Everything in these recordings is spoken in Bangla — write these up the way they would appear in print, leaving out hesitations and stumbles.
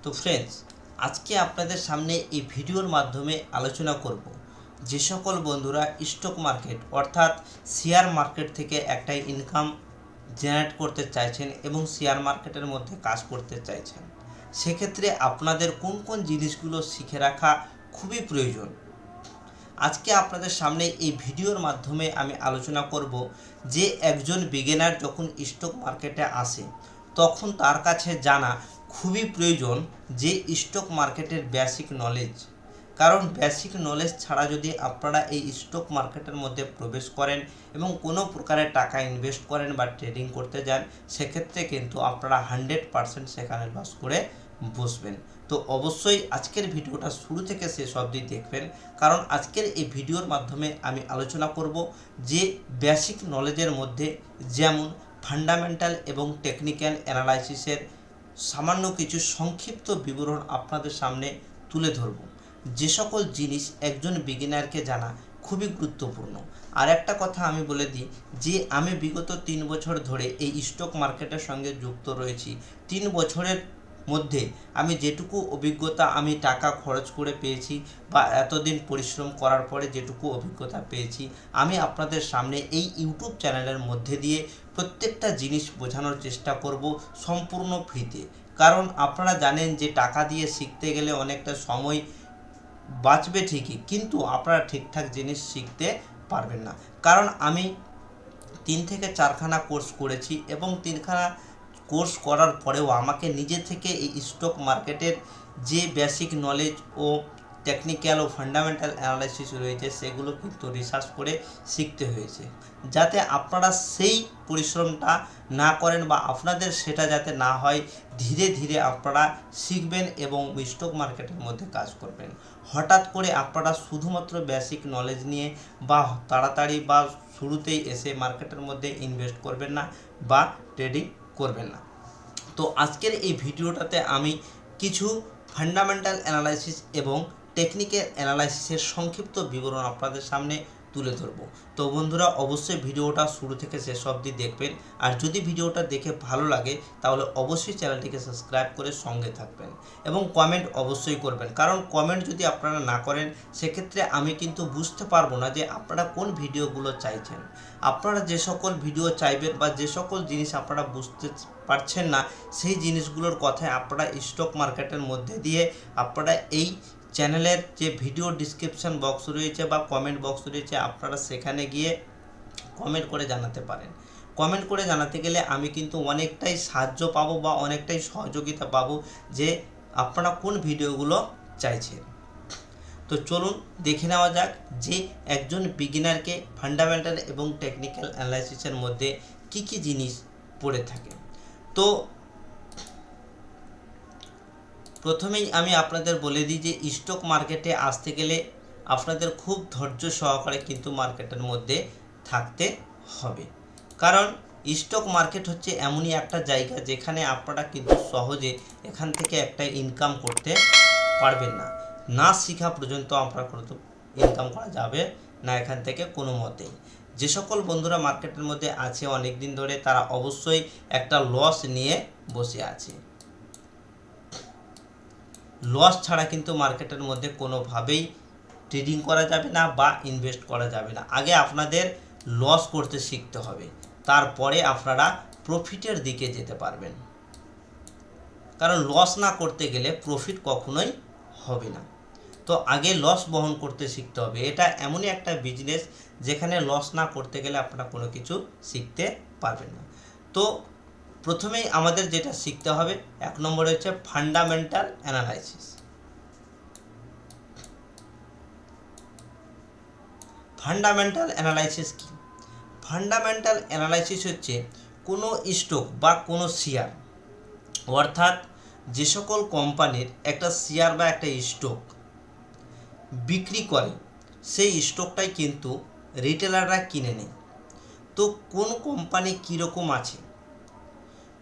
তো ফ্রেন্ডস, আজকে আপনাদের সামনে এই ভিডিওর মাধ্যমে আলোচনা করব যে সকল বন্ধুরা স্টক মার্কেট অর্থাৎ শেয়ার মার্কেট থেকে একটা ইনকাম জেনারেট করতে চাইছেন এবং শেয়ার মার্কেটের মধ্যে কাজ করতে চাইছেন, সেক্ষেত্রে আপনাদের কোন কোন জিনিসগুলো শিখে রাখা খুবই প্রয়োজন। আজকে আপনাদের সামনে এই ভিডিওর মাধ্যমে আমি আলোচনা করব যে একজন বিগিনার যখন স্টক মার্কেটে আসে তখন তার কাছে জানা খুবই প্রয়োজন যে স্টক মার্কেটের বেসিক নলেজ। কারণ বেসিক নলেজ ছাড়া যদি আপনারা এই স্টক মার্কেটের মধ্যে প্রবেশ করেন এবং কোনো প্রকারের টাকা ইনভেস্ট করেন বা ট্রেডিং করতে যান, সেক্ষেত্রে কিন্তু আপনারা 100% সেখানে লস করে বসবেন। তো অবশ্যই আজকের ভিডিওটা শুরু থেকে শেষ অবধি দেখবেন, কারণ আজকের এই ভিডিওর মাধ্যমে আমি আলোচনা করব যে বেসিক নলেজের মধ্যে যেমন ফান্ডামেন্টাল এবং টেকনিক্যাল অ্যানালাইসিসের সামান্য কিছু সংক্ষিপ্ত বিবরণ আপনাদের সামনে তুলে ধরব। যে সকল জিনিস একজন বিগিনারকে জানা খুবই গুরুত্বপূর্ণ। আর একটা কথা আমি বলে দিই যে আমি বিগত 3 বছর ধরে এই স্টক মার্কেটের সঙ্গে যুক্ত রয়েছি। 3 বছরের মধ্যে আমি যেটুকু অভিজ্ঞতা আমি টাকা খরচ করে পেয়েছি বা এতদিন পরিশ্রম করার পরে যেটুকু অভিজ্ঞতা পেয়েছি, আমি আপনাদের সামনে এই ইউটিউব চ্যানেলের মধ্যে দিয়ে প্রত্যেকটা জিনিস বোঝানোর চেষ্টা করব সম্পূর্ণ ফ্রিতে। কারণ আপনারা জানেন যে টাকা দিয়ে শিখতে গেলে অনেকটা সময় বাঁচবে ঠিকই, কিন্তু আপনারা ঠিকঠাক জিনিস শিখতে পারবেন না। কারণ আমি 3 থেকে 4খানা কোর্স করেছি এবং 3খানা কোর্স করার পরেও আমাকে নিজে থেকে এই স্টক মার্কেটের যে বেসিক নলেজ ও টেকনিক্যাল ও ফান্ডামেন্টাল অ্যানালাইসিস রয়েছে সেগুলো কিন্তু রিসার্চ করে শিখতে হয়েছে, যাতে আপনারা সেই পরিশ্রমটা না করেন বা আপনাদের সেটা যাতে না হয়। ধীরে ধীরে আপনারা শিখবেন এবং স্টক মার্কেটের মধ্যে কাজ করবেন। হঠাৎ করে আপনারা শুধুমাত্র বেসিক নলেজ নিয়ে বা তাড়াতাড়ি বা শুরুতেই এসে মার্কেটের মধ্যে ইনভেস্ট করবেন না বা ট্রেডিং করবেন না। তো আজকের এই ভিডিওটাতে আমি কিছু ফান্ডামেন্টাল অ্যানালাইসিস এবং টেকনিক্যাল অ্যানালাইসিসের সংক্ষিপ্ত বিবরণ আপনাদের সামনে তুলে ধরব। তো বন্ধুরা, অবশ্যই ভিডিওটা শুরু থেকে শেষ অবধি দেখবেন। আর যদি ভিডিওটা দেখে ভালো লাগে তাহলে অবশ্যই চ্যানেলটিকে সাবস্ক্রাইব করে সঙ্গে থাকবেন এবং কমেন্ট অবশ্যই করবেন। কারণ কমেন্ট যদি আপনারা না করেন সেক্ষেত্রে আমি কিন্তু বুঝতে পারবো না যে আপনারা কোন ভিডিওগুলো চাইছেন। আপনারা যে সকল ভিডিও চাইবেন বা যে সকল জিনিস আপনারা বুঝতে পারছেন না সেই জিনিসগুলোর কথায় আপনারা স্টক মার্কেটের মধ্যে দিয়ে আপনারা এই চ্যানেলের যে ভিডিও ডিসক্রিপশন বক্স রয়েছে বা কমেন্ট বক্স রয়েছে, আপনারা সেখানে গিয়ে কমেন্ট করে জানাতে পারেন। কমেন্ট করে জানাতে গেলে আমি কিন্তু অনেকটাই সাহায্য পাবো বা অনেকটাই সহযোগিতা পাবো যে আপনারা কোন ভিডিওগুলো চাইছেন। তো চলুন দেখে নেওয়া যাক যে একজন বিগিনারকে ফান্ডামেন্টাল এবং টেকনিক্যাল অ্যানালাইসিসের মধ্যে কি কি জিনিস পড়ে থাকে। তো প্রথমেই আমি আপনাদের বলে দিই যে স্টক মার্কেটে আসতে গেলে আপনাদের খুব ধৈর্য সহকারে কিন্তু মার্কেটের মধ্যে থাকতে হবে। কারণ স্টক মার্কেট হচ্ছে এমনই একটা জায়গা যেখানে আপনারা কিন্তু সহজে এখান থেকে একটা ইনকাম করতে পারবেন না। না শেখা পর্যন্ত আপনারা কিন্তু ইনকাম করা যাবে না এখান থেকে কোনো মতেই। যে সকল বন্ধুরা মার্কেটের মধ্যে আছে অনেক দিন ধরে, তারা অবশ্যই একটা লস নিয়ে বসে আছে। লস ছাড়া কিন্তু মার্কেটের মধ্যে কোনোভাবেই ট্রেডিং করা যাবে না বা ইনভেস্ট করা যাবে না। আগে আপনাদের লস করতে শিখতে হবে, তারপরে আপনারা প্রফিটের দিকে যেতে পারবেন। কারণ লস না করতে গেলে প্রফিট কখনোই হবে না। তো আগে লস বহন করতে শিখতে হবে। এটা এমনই একটা বিজনেস যেখানে লস না করতে গেলে আপনারা কোনো কিছু শিখতে পারবেন না। তো প্রথমেই আমাদের যেটা শিখতে হবে 1 নম্বরে হচ্ছে ফান্ডামেন্টাল অ্যানালাইসিস। ফান্ডামেন্টাল অ্যানালাইসিস কি? ফান্ডামেন্টাল অ্যানালাইসিস হচ্ছে কোনো স্টক বা কোনো শেয়ার, অর্থাৎ যে সকল কোম্পানির একটা শেয়ার বা একটা স্টক বিক্রি করে সেই স্টকটাই কিন্তু রিটেলাররা কিনে নেয়। তো কোন কোম্পানি কীরকম আছে,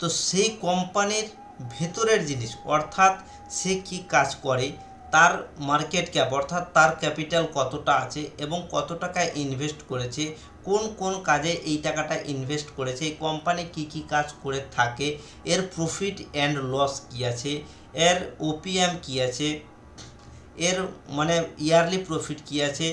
তো সেই কোম্পানির ভেতরের জিনিস, অর্থাৎ সে কি কাজ করে, তার মার্কেট ক্যাপ অর্থাৎ তার ক্যাপিটাল কতটা আছে এবং কত টাকা ইনভেস্ট করেছে, কোন কোন কাজে এই টাকাটা ইনভেস্ট করেছে, এই কোম্পানি কি কি কাজ করে থাকে, এর প্রফিট অ্যান্ড লস কী আছে, এর ওপিএম কী আছে, এর মানে ইয়ারলি প্রফিট কী আছে,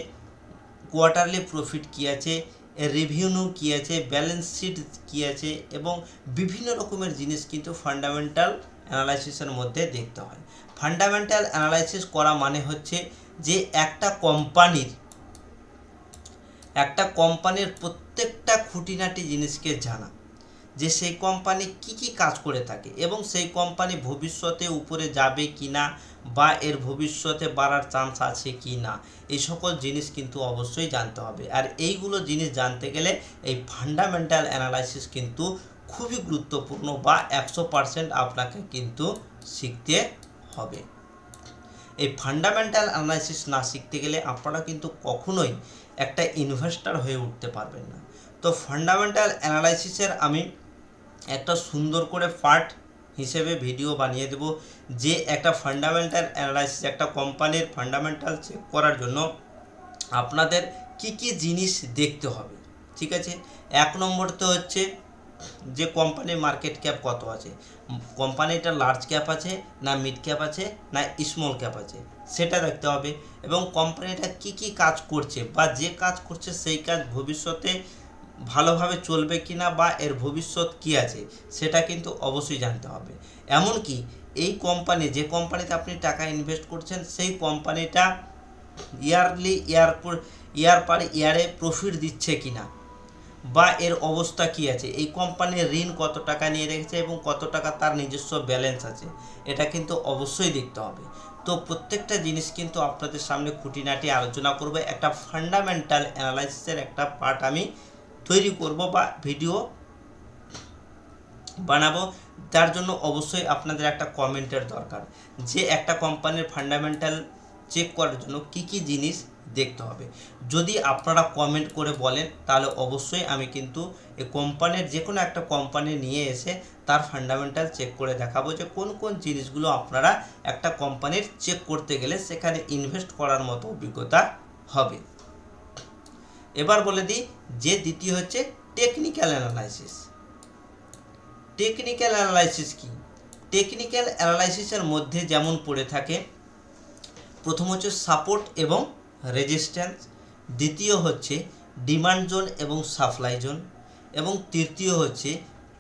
কোয়ার্টারলি প্রফিট কী আছে, এর রেভিনিউ কী আছে, ব্যালেন্স শিট কী আছে, এবং বিভিন্ন রকমের জিনিস কিন্তু ফান্ডামেন্টাল অ্যানালাইসিসের মধ্যে দেখতে হয়। ফান্ডামেন্টাল অ্যানালাইসিস করা মানে হচ্ছে যে একটা কোম্পানির প্রত্যেকটা খুঁটিনাটি জিনিসকে জানা, যে সেই কোম্পানি কি কি কাজ করে থাকে এবং সেই কোম্পানি ভবিষ্যতে উপরে যাবে কি না বা এর ভবিষ্যতে বাড়ার চান্স আছে কি না, এই সকল জিনিস কিন্তু অবশ্যই জানতে হবে। আর এইগুলো জিনিস জানতে গেলে এই ফান্ডামেন্টাল অ্যানালাইসিস কিন্তু খুবই গুরুত্বপূর্ণ বা 100% আপনাকে কিন্তু শিখতে হবে। এই ফান্ডামেন্টাল অ্যানালাইসিস না শিখতে গেলে আপনারা কিন্তু কখনোই একটা ইনভেস্টর হয়ে উঠতে পারবেন না। তো ফান্ডামেন্টাল অ্যানালাইসিসের আমি একটা সুন্দর করে পার্ট হিসেবে ভিডিও বানিয়ে দেব, যে একটা ফান্ডামেন্টাল অ্যানালাইসিস, একটা কোম্পানির ফান্ডামেন্টাল চেক করার জন্য আপনাদের কি কি জিনিস দেখতে হবে। ঠিক আছে, 1 নম্বরতে হচ্ছে যে কোম্পানির মার্কেট ক্যাপ কত আছে, কোম্পানিটা লার্জ ক্যাপ আছে না মিড ক্যাপ আছে না স্মল ক্যাপ আছে, সেটা দেখতে হবে। এবং কোম্পানিটা কি কি কাজ করছে বা যে কাজ করছে সেই কাজ ভবিষ্যতে ভালোভাবে চলবে কি না বা এর ভবিষ্যৎ কী আছে সেটা কিন্তু অবশ্যই জানতে হবে। এমনকি এই কোম্পানি, যে কোম্পানিতে আপনি টাকা ইনভেস্ট করছেন, সেই কোম্পানিটা ইয়ার পার ইয়ারে প্রফিট দিচ্ছে কি না বা এর অবস্থা কী আছে, এই কোম্পানির ঋণ কত টাকা নিয়ে রেখেছে এবং কত টাকা তার নিজস্ব ব্যালেন্স আছে, এটা কিন্তু অবশ্যই দেখতে হবে। তো প্রত্যেকটা জিনিস কিন্তু আপনাদের সামনে খুঁটিনাটি আলোচনা করব। একটা ফান্ডামেন্টাল অ্যানালাইসিসের একটা পার্ট আমি তৈরি করব বা ভিডিও বানাবো। তার জন্য অবশ্যই আপনাদের একটা কমেন্টের দরকার, যে একটা কোম্পানির ফান্ডামেন্টাল চেক করার জন্য কি কি জিনিস দেখতে হবে। যদি আপনারা কমেন্ট করে বলেন তাহলে অবশ্যই আমি কিন্তু এই কোম্পানির যে কোনো একটা কোম্পানি নিয়ে এসে তার ফান্ডামেন্টাল চেক করে দেখাবো, যে কোন কোন জিনিসগুলো আপনারা একটা কোম্পানির চেক করতে গেলে সেখানে ইনভেস্ট করার মতো অভিজ্ঞতা হবে। এবার বলে দিই যে দ্বিতীয় হচ্ছে টেকনিক্যাল অ্যানালাইসিস। টেকনিক্যাল অ্যানালাইসিস কি? টেকনিক্যাল অ্যানালাইসিসের মধ্যে যেমন পড়ে থাকে, প্রথম হচ্ছে সাপোর্ট এবং রেজিস্ট্যান্স, দ্বিতীয় হচ্ছে ডিমান্ড জোন এবং সাপ্লাই জোন, এবং তৃতীয় হচ্ছে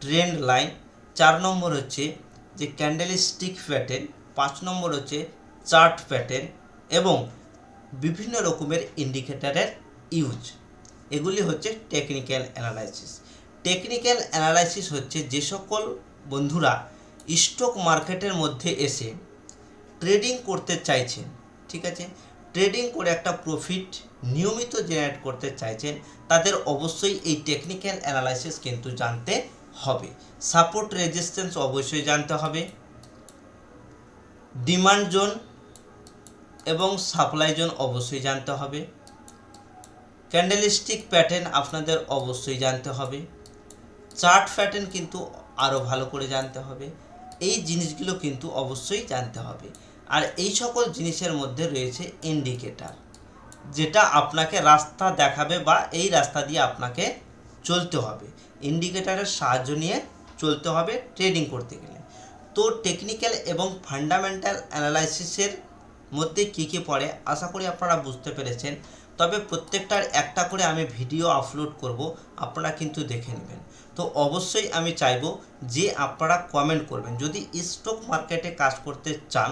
ট্রেন্ড লাইন, 4 নম্বর হচ্ছে যে ক্যান্ডেলস্টিক প্যাটার্ন, 5 নম্বর হচ্ছে চার্ট প্যাটার্ন, এবং বিভিন্ন রকমের ইন্ডিকেটরের ইউজ। এগুলি হচ্ছে টেকনিক্যাল অ্যানালাইসিস। টেকনিক্যাল অ্যানালাইসিস হচ্ছে যে সকল বন্ধুরা স্টক মার্কেটের মধ্যে এসে ট্রেডিং করতে চাইছেন, ঠিক আছে, ট্রেডিং করে একটা প্রফিট নিয়মিত জেনারেট করতে চাইছেন, তাদের অবশ্যই এই টেকনিক্যাল অ্যানালাইসিস কিন্তু জানতে হবে। সাপোর্ট রেজিস্ট্যান্স অবশ্যই জানতে হবে, ডিমান্ড জোন এবং সাপ্লাই জোন অবশ্যই জানতে হবে, ক্যান্ডেলস্টিক প্যাটার্ন আপনাদের অবশ্যই জানতে হবে, চার্ট প্যাটার্ন কিন্তু আরও ভালো করে জানতে হবে। এই জিনিসগুলো কিন্তু অবশ্যই জানতে হবে। আর এই সকল জিনিসের মধ্যে রয়েছে ইন্ডিকেটর, যেটা আপনাকে রাস্তা দেখাবে বা এই রাস্তা দিয়ে আপনাকে চলতে হবে। ইন্ডিকেটরের সাহায্য নিয়ে চলতে হবে ট্রেডিং করতে গেলে। তো টেকনিক্যাল এবং ফান্ডামেন্টাল অ্যানালাইসিসের মধ্যে কী কী পড়ে আশা করি আপনারা বুঝতে পেরেছেন। তবে প্রত্যেকটার একটা করে আমি ভিডিও আপলোড করব, আপনারা কিন্তু দেখে নেবেন। তো অবশ্যই আমি চাইব যে আপনারা কমেন্ট করবেন, যদি স্টক মার্কেটে কাজ করতে চান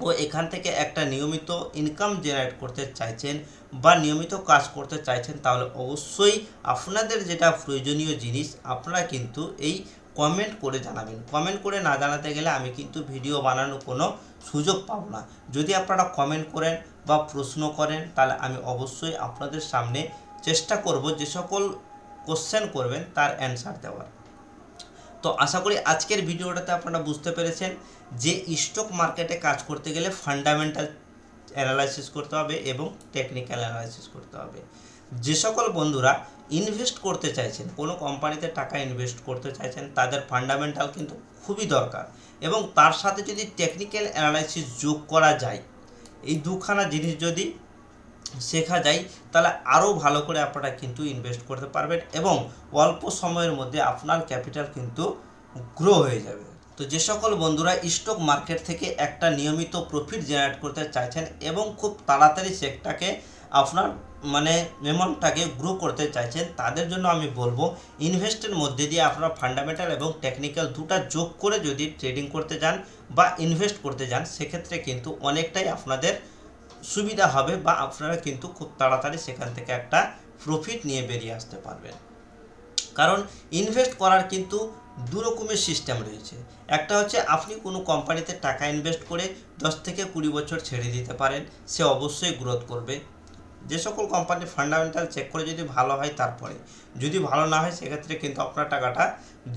ও এখান থেকে একটা নিয়মিত ইনকাম জেনারেট করতে চাইছেন বা নিয়মিত কাজ করতে চাইছেন, তাহলে অবশ্যই আপনাদের যেটা প্রয়োজনীয় জিনিস আপনারা কিন্তু এই কমেন্ট করে জানাবেন। কমেন্ট করে না জানাতে গেলে আমি কিন্তু ভিডিও বানানোর কোনো সুযোগ পাবো না। যদি আপনারা কমেন্ট করেন বা প্রশ্ন করেন তাহলে আমি অবশ্যই আপনাদের সামনে চেষ্টা করব যে সকল কোশ্চেন করবেন তার অ্যান্সার দেওয়ার। তো আশা করি আজকের ভিডিওটাতে আপনারা বুঝতে পেরেছেন যে স্টক মার্কেটে কাজ করতে গেলে ফান্ডামেন্টাল অ্যানালাইসিস করতে হবে এবং টেকনিক্যাল অ্যানালাইসিস করতে হবে। যে সকল বন্ধুরা ইনভেস্ট করতে চাইছেন, কোনো কোম্পানিতে টাকা ইনভেস্ট করতে চাইছেন, তাদের ফান্ডামেন্টাল কিন্তু খুবই দরকার, এবং তার সাথে যদি টেকনিক্যাল অ্যানালাইসিস যোগ করা যায়, এই দুখানা জিনিস যদি শেখা যায় তাহলে আরও ভালো করে আপনারা কিন্তু ইনভেস্ট করতে পারবেন এবং অল্প সময়ের মধ্যে আপনার ক্যাপিটাল কিন্তু গ্রো হয়ে যাবে। তো যে সকল বন্ধুরা স্টক মার্কেট থেকে একটা নিয়মিত প্রফিট জেনারেট করতে চাইছেন এবং খুব তাড়াতাড়ি সেটাকে আপনার অ্যামাউন্টটাকে গ্রো করতে চাইছেন, তাদের জন্য আমি বলবো ইনভেস্টের মধ্যে দিয়ে আপনারা ফান্ডামেন্টাল এবং টেকনিক্যাল দুটো যোগ করে যদি ট্রেডিং করতে যান বা ইনভেস্ট করতে যান, সেক্ষেত্রে কিন্তু অনেকটাই আপনাদের সুবিধা হবে বা আপনারা কিন্তু খুব তাড়াতাড়ি সেখান থেকে একটা প্রফিট নিয়ে বেরিয়ে আসতে পারবেন। কারণ ইনভেস্ট করার কিন্তু দু রকমের সিস্টেম রয়েছে। একটা হচ্ছে আপনি কোনো কোম্পানিতে টাকা ইনভেস্ট করে 10 থেকে 20 বছর ছেড়ে দিতে পারেন, সে অবশ্যই গ্রোথ করবে। যে সকল কোম্পানি ফান্ডামেন্টাল চেক করে যদি ভালো হয়, তারপরে যদি ভালো না হয় সেক্ষেত্রে কিন্তু আপনার টাকাটা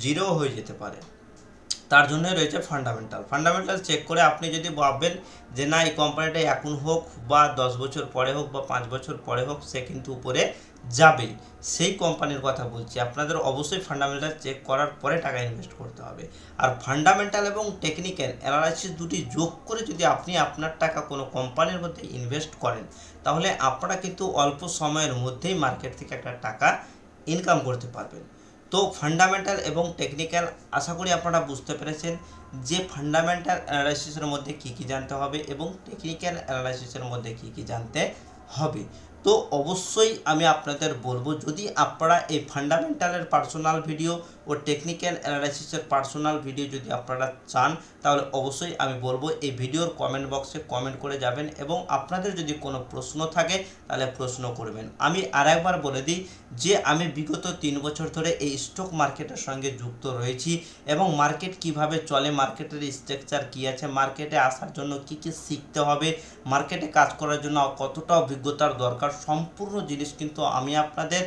জিরো হয়ে যেতে পারে। তার জন্য রয়েছে ফান্ডামেন্টাল চেক করে আপনি যদি ভাববেন যে না, এই কোম্পানিটা এখন হোক বা 10 বছর পরে হোক বা 5 বছর পরে হোক, সে কিন্তু উপরে যাবে, সেই কোম্পানির কথা বলছি। আপনাদের অবশ্যই ফান্ডামেন্টাল চেক করার পরে টাকা ইনভেস্ট করতে হবে। আর ফান্ডামেন্টাল এবং টেকনিক্যাল অ্যানালাইসিস দুটি যোগ করে যদি আপনি আপনার টাকা কোনো কোম্পানির মধ্যে ইনভেস্ট করেন, তাহলে আপনারা কিন্তু অল্প সময়ের মধ্যেই মার্কেট থেকে একটা টাকা ইনকাম করতে পারবেন। তো ফান্ডামেন্টাল এবং টেকনিক্যাল আশা করি আপনারা বুঝতে পেরেছেন যে ফান্ডামেন্টাল অ্যানালাইসিসের মধ্যে কী কী জানতে হবে এবং টেকনিক্যাল অ্যানালাইসিসের মধ্যে কী কী জানতে হবে। তো অবশ্যই আমি আপনাদের বলবো, যদি আপনারা এই ফান্ডামেন্টালের পার্সোনাল ভিডিও ও টেকনিক্যাল অ্যানালাইসিসের পার্সোনাল ভিডিও যদি আপনারা চান, তাহলে অবশ্যই আমি বলবো এই ভিডিওর কমেন্ট বক্সে কমেন্ট করে যাবেন এবং আপনাদের যদি কোনো প্রশ্ন থাকে তাহলে প্রশ্ন করবেন। আমি আরেকবার বলে দিই যে আমি বিগত 3 বছর ধরে এই স্টক মার্কেটের সঙ্গে যুক্ত রয়েছি এবং মার্কেট কিভাবে চলে, মার্কেটের স্ট্রাকচার কী আছে, মার্কেটে আসার জন্য কী কী শিখতে হবে, মার্কেটে কাজ করার জন্য কতটা অভিজ্ঞতার দরকার, সম্পূর্ণ জিনিস কিন্তু আমি আপনাদের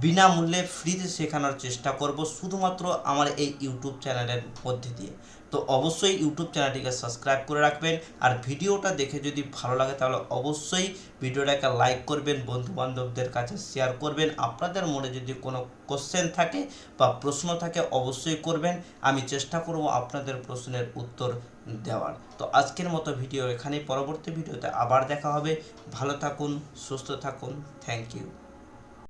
বিনামূল্যে ফ্রিতে শেখানোর চেষ্টা করব, শুধুমাত্র আমার এই ইউটিউব চ্যানেলের মধ্যে দিয়ে। তো অবশ্যই ইউটিউব চ্যানেলটিকে সাবস্ক্রাইব করে রাখবেন। আর ভিডিওটা দেখে যদি ভালো লাগে তাহলে অবশ্যই ভিডিওটাকে লাইক করবেন, বন্ধুবান্ধবদের কাছে শেয়ার করবেন। আপনাদের মনে যদি কোনো কোশ্চেন থাকে বা প্রশ্ন থাকে অবশ্যই করবেন, আমি চেষ্টা করব আপনাদের প্রশ্নের উত্তর দেওয়ার। তো আজকের মতো ভিডিও এখানেই, পরবর্তী ভিডিওতে আবার দেখা হবে। ভালো থাকুন, সুস্থ থাকুন, থ্যাংক ইউ।